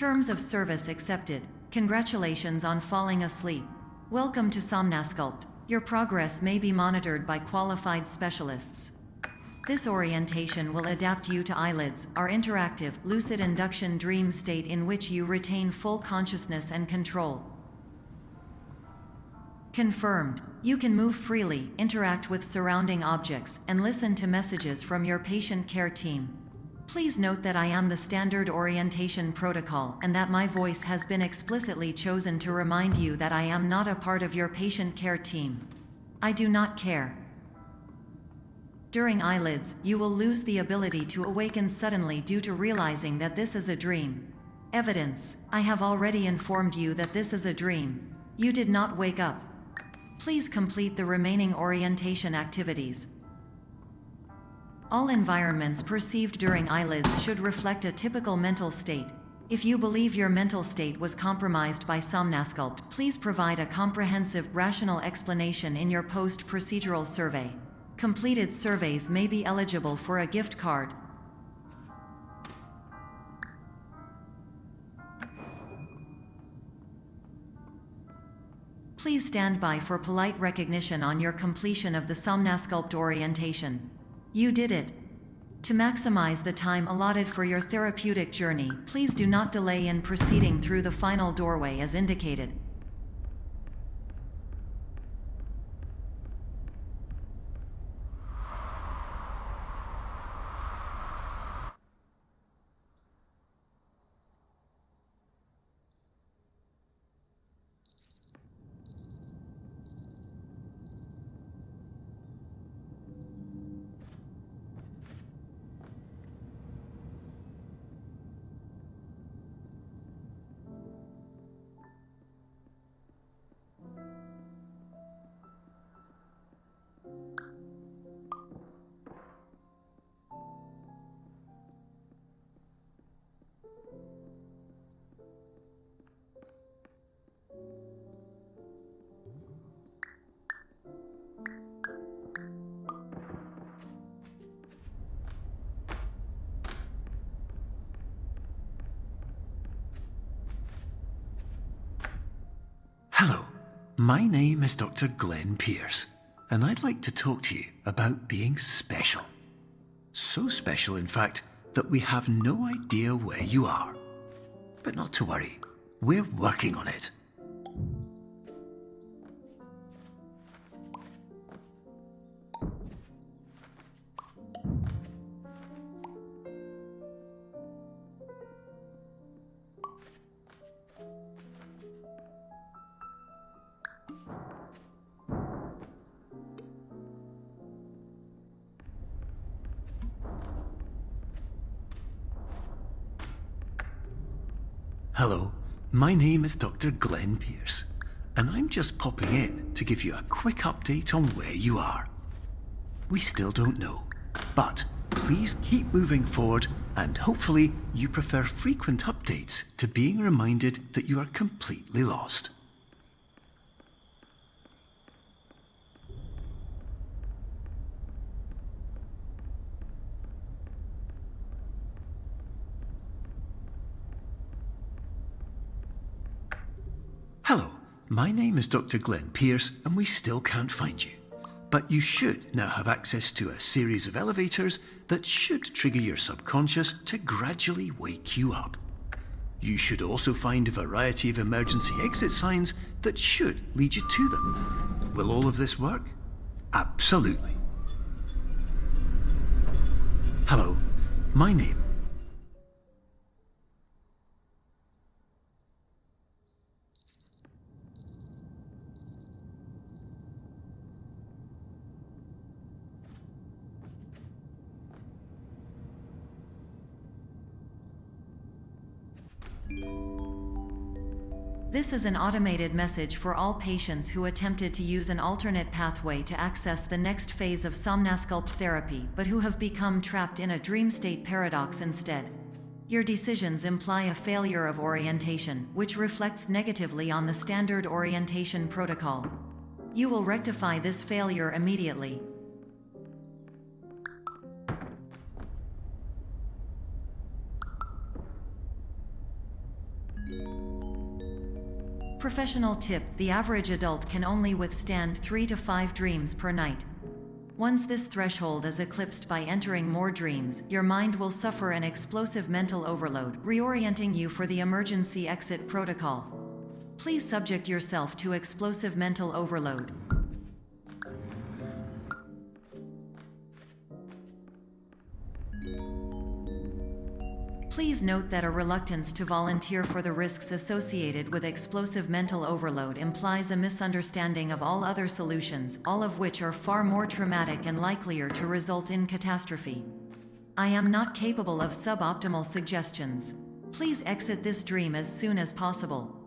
Terms of service accepted. Congratulations on falling asleep. Welcome to Somnasculpt. Your progress may be monitored by qualified specialists. This orientation will adapt you to eyelids, our interactive, lucid induction dream state in which you retain full consciousness and control. Confirmed. You can move freely, interact with surrounding objects, and listen to messages from your patient care team. Please note that I am the standard orientation protocol and that my voice has been explicitly chosen to remind you that I am not a part of your patient care team. I do not care. During eyelids, you will lose the ability to awaken suddenly due to realizing that this is a dream. Evidence. I have already informed you that this is a dream. You did not wake up. Please complete the remaining orientation activities. All environments perceived during eyelids should reflect a typical mental state. If you believe your mental state was compromised by Somnasculpt, please provide a comprehensive, rational explanation in your post-procedural survey. Completed surveys may be eligible for a gift card. Please stand by for polite recognition on your completion of the Somnasculpt orientation. You did it. To maximize the time allotted for your therapeutic journey, please do not delay in proceeding through the final doorway as indicated. Hello, my name is Dr. Glenn Pierce, and I'd like to talk to you about being special. So special, in fact, that we have no idea where you are. But not to worry, we're working on it. Hello, my name is Dr. Glenn Pierce, and I'm just popping in to give you a quick update on where you are. We still don't know, but please keep moving forward, and hopefully you prefer frequent updates to being reminded that you are completely lost. Hello, my name is Dr. Glenn Pierce, and we still can't find you. But you should now have access to a series of elevators that should trigger your subconscious to gradually wake you up. You should also find a variety of emergency exit signs that should lead you to them. Will all of this work? Absolutely. Hello, my name. This is an automated message for all patients who attempted to use an alternate pathway to access the next phase of Somnasculpt therapy but who have become trapped in a dream state paradox instead. Your decisions imply a failure of orientation, which reflects negatively on the standard orientation protocol. You will rectify this failure immediately. Professional tip: the average adult can only withstand 3 to 5 dreams per night. Once this threshold is eclipsed by entering more dreams, your mind will suffer an explosive mental overload, reorienting you for the emergency exit protocol. Please subject yourself to explosive mental overload. Please note that a reluctance to volunteer for the risks associated with explosive mental overload implies a misunderstanding of all other solutions, all of which are far more traumatic and likelier to result in catastrophe. I am not capable of suboptimal suggestions. Please exit this dream as soon as possible.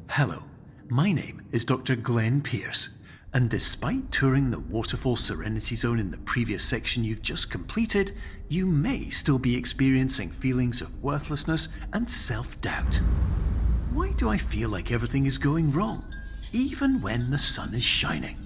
Hello, my name is Dr. Glenn Pierce, and despite touring the Waterfall Serenity Zone in the previous section you've just completed, you may still be experiencing feelings of worthlessness and self-doubt. Why do I feel like everything is going wrong, even when the sun is shining?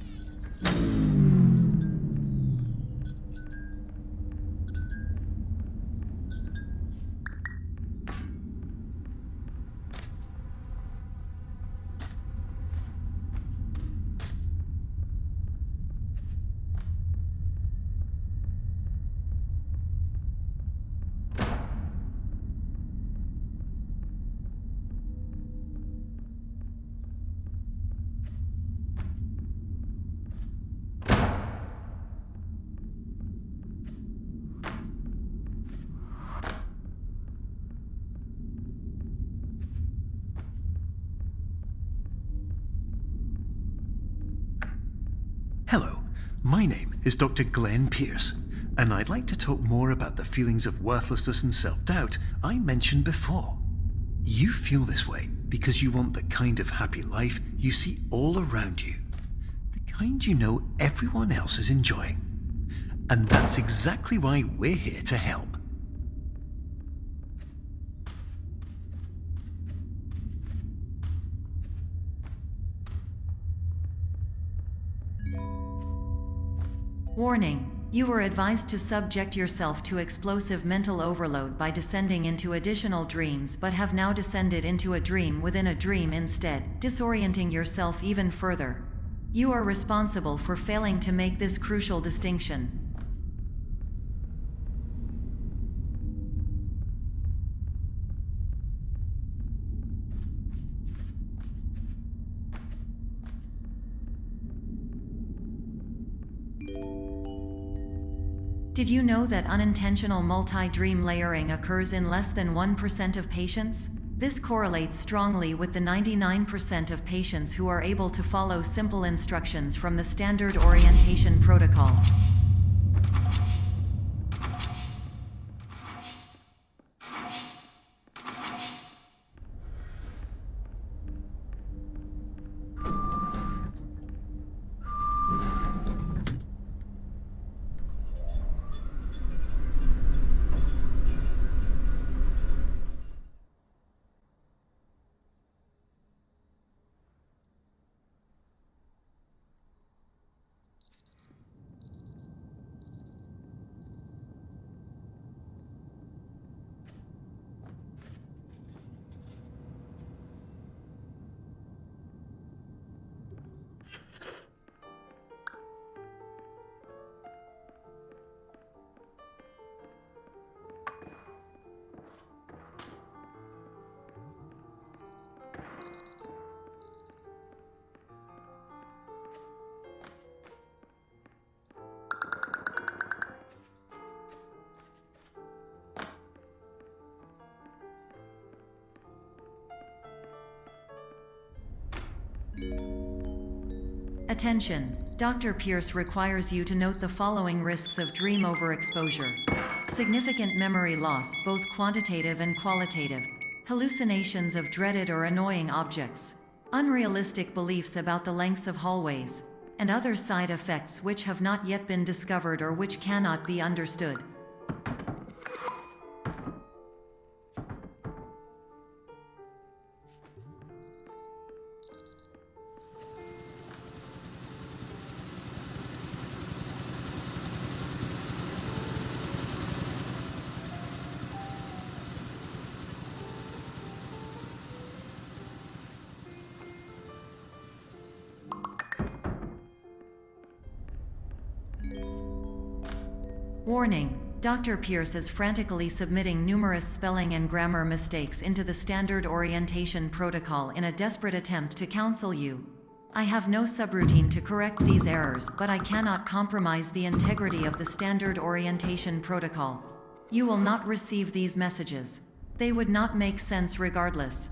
Hello, my name is Dr. Glenn Pierce, and I'd like to talk more about the feelings of worthlessness and self-doubt I mentioned before. You feel this way because you want the kind of happy life you see all around you, the kind you know everyone else is enjoying. And that's exactly why we're here to help. Warning: you were advised to subject yourself to explosive mental overload by descending into additional dreams, but have now descended into a dream within a dream instead, disorienting yourself even further. You are responsible for failing to make this crucial distinction. Did you know that unintentional multi-dream layering occurs in less than 1% of patients? This correlates strongly with the 99% of patients who are able to follow simple instructions from the standard orientation protocol. Attention! Dr. Pierce requires you to note the following risks of dream overexposure. Significant memory loss, both quantitative and qualitative. Hallucinations of dreaded or annoying objects. Unrealistic beliefs about the lengths of hallways. And other side effects which have not yet been discovered or which cannot be understood. Warning: Dr. Pierce is frantically submitting numerous spelling and grammar mistakes into the standard orientation protocol in a desperate attempt to counsel you. I have no subroutine to correct these errors, but I cannot compromise the integrity of the standard orientation protocol. You will not receive these messages. They would not make sense regardless.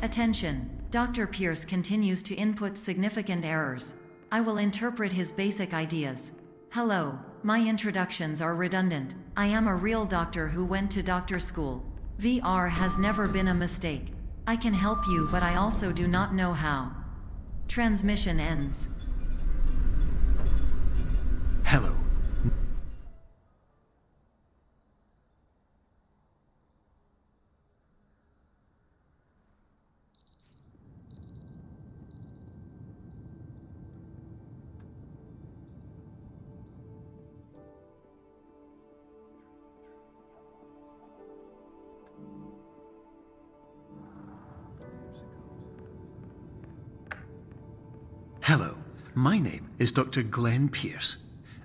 Attention! Dr. Pierce continues to input significant errors. I will interpret his basic ideas. Hello, my introductions are redundant. I am a real doctor who went to doctor school. VR has never been a mistake. I can help you, but I also do not know how. Transmission ends. Hello. Hello, my name is Dr. Glenn Pierce.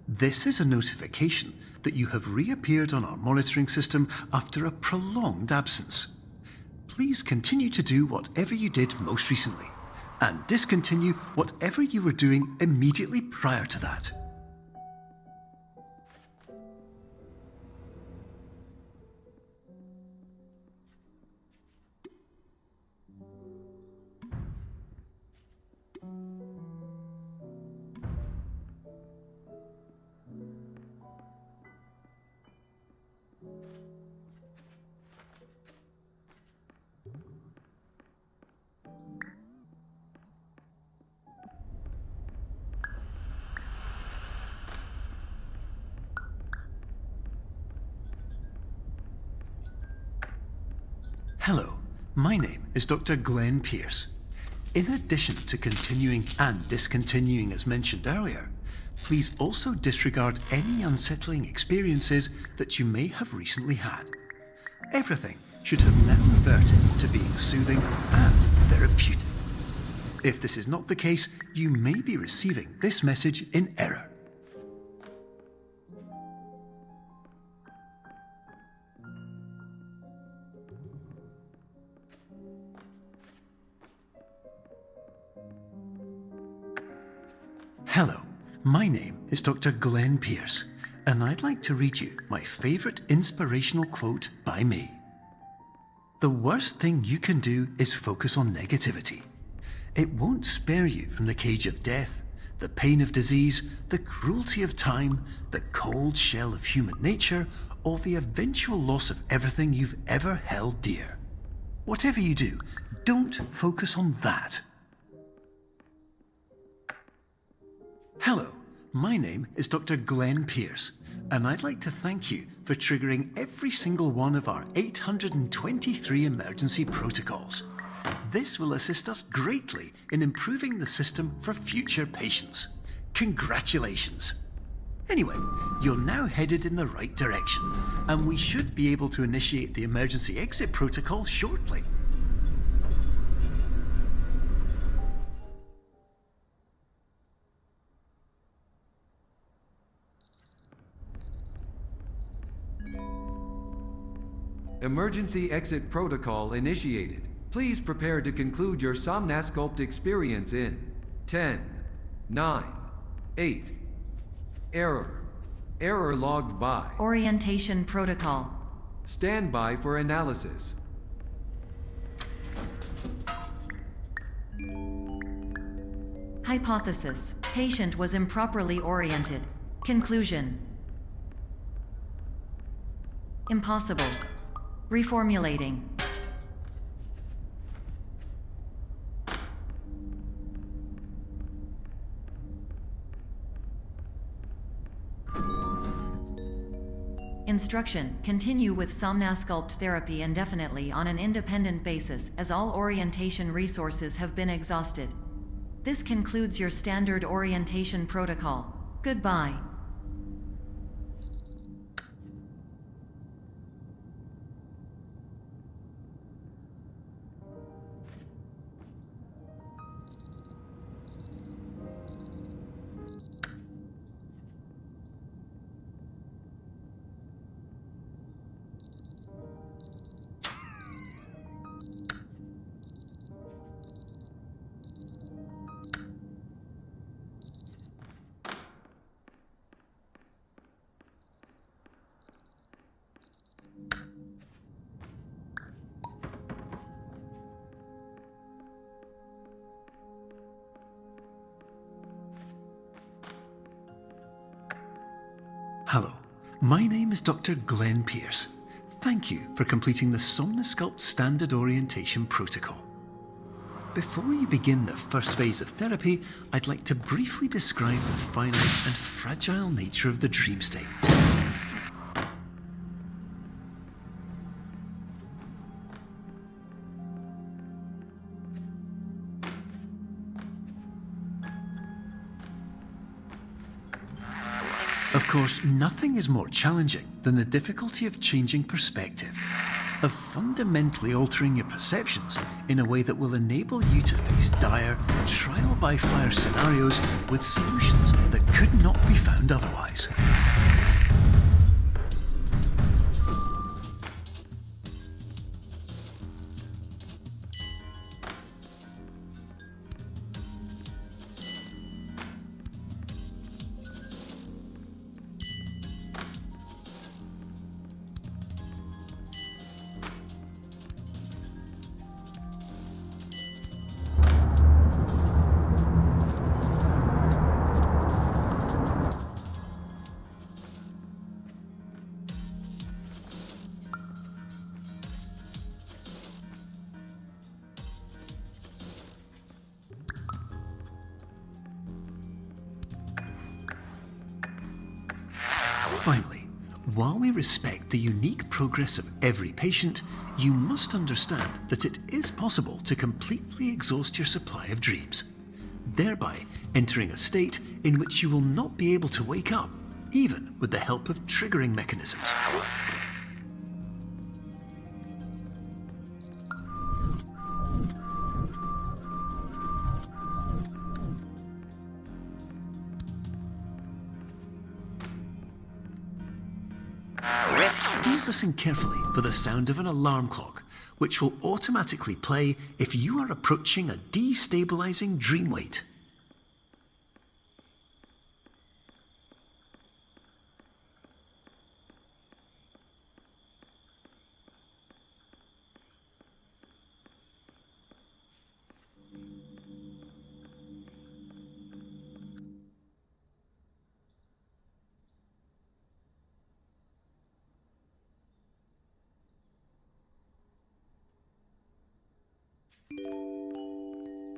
This is a notification that you have reappeared on our monitoring system after a prolonged absence. Please continue to do whatever you did most recently, and discontinue whatever you were doing immediately prior to that. Hello, my name is Dr. Glenn Pierce. In addition to continuing and discontinuing as mentioned earlier, please also disregard any unsettling experiences that you may have recently had. Everything should have now reverted to being soothing and therapeutic. If this is not the case, you may be receiving this message in error. Hello, my name is Dr. Glenn Pierce, and I'd like to read you my favorite inspirational quote by me. The worst thing you can do is focus on negativity. It won't spare you from the cage of death, the pain of disease, the cruelty of time, the cold shell of human nature, or the eventual loss of everything you've ever held dear. Whatever you do, don't focus on that. Hello, my name is Dr. Glenn Pierce, and I'd like to thank you for triggering every single one of our 823 emergency protocols. This will assist us greatly in improving the system for future patients. Congratulations! Anyway, you're now headed in the right direction, and we should be able to initiate the emergency exit protocol shortly. Emergency exit protocol initiated. Please prepare to conclude your Somnasculpt experience in 10, 9, 8. Error logged by. Orientation protocol. Stand by for analysis. Hypothesis: patient was improperly oriented. Conclusion: impossible. Reformulating. Instruction: continue with Somnasculpt therapy indefinitely on an independent basis, as all orientation resources have been exhausted. This concludes your standard orientation protocol. Goodbye. Hello, my name is Dr. Glenn Pierce. Thank you for completing the Somnasculpt Standard Orientation Protocol. Before you begin the first phase of therapy, I'd like to briefly describe the finite and fragile nature of the dream state. Of course, nothing is more challenging than the difficulty of changing perspective, of fundamentally altering your perceptions in a way that will enable you to face dire, trial-by-fire scenarios with solutions that could not be found otherwise. Finally, while we respect the unique progress of every patient, you must understand that it is possible to completely exhaust your supply of dreams, thereby entering a state in which you will not be able to wake up, even with the help of triggering mechanisms. Please listen carefully for the sound of an alarm clock, which will automatically play if you are approaching a destabilizing dream weight.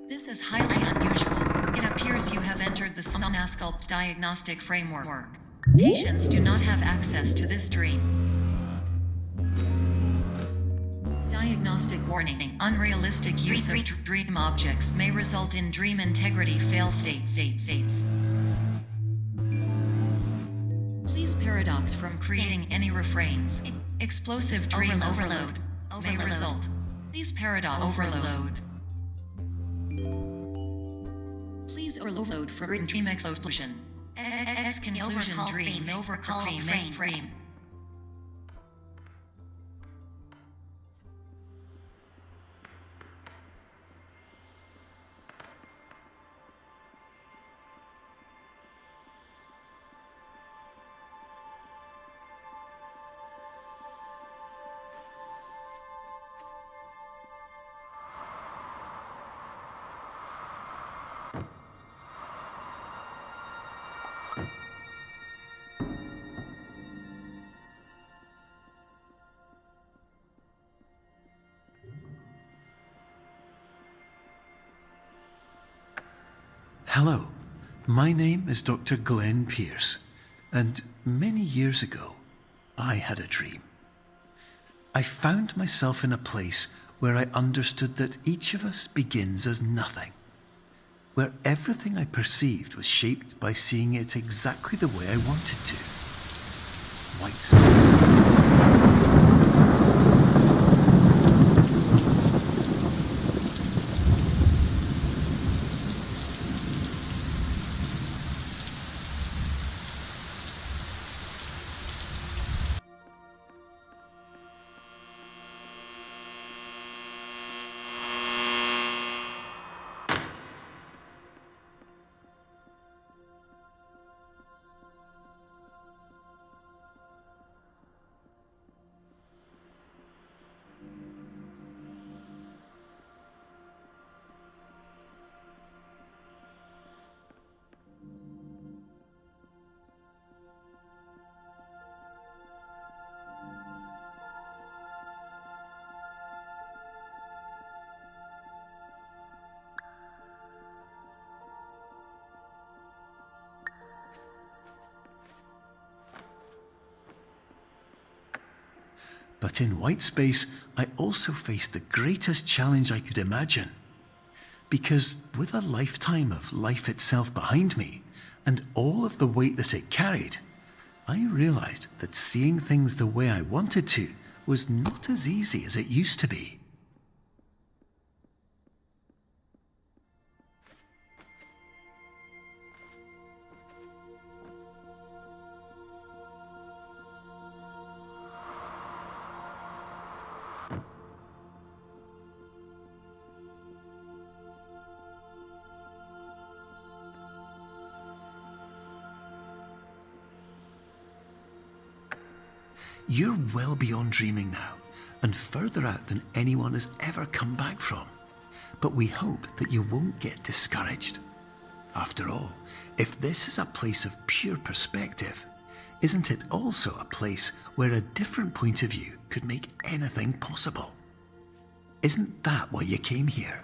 This is highly unusual. It appears you have entered the Somnasculpt diagnostic framework. Patients do not have access to this dream. Diagnostic warning. Unrealistic use of dream objects may result in dream integrity fail states. Please paradox from creating any refrains. Explosive dream overload may result. Please paradox overload. Please overload for dream explosion. Conclusion dream overcall frame. Hello, my name is Dr. Glenn Pierce, and many years ago, I had a dream. I found myself in a place where I understood that each of us begins as nothing, where everything I perceived was shaped by seeing it exactly the way I wanted to. White space. But in white space, I also faced the greatest challenge I could imagine. Because with a lifetime of life itself behind me, and all of the weight that it carried, I realized that seeing things the way I wanted to was not as easy as it used to be. You're well beyond dreaming now, and further out than anyone has ever come back from. But we hope that you won't get discouraged. After all, if this is a place of pure perspective, isn't it also a place where a different point of view could make anything possible? Isn't that why you came here?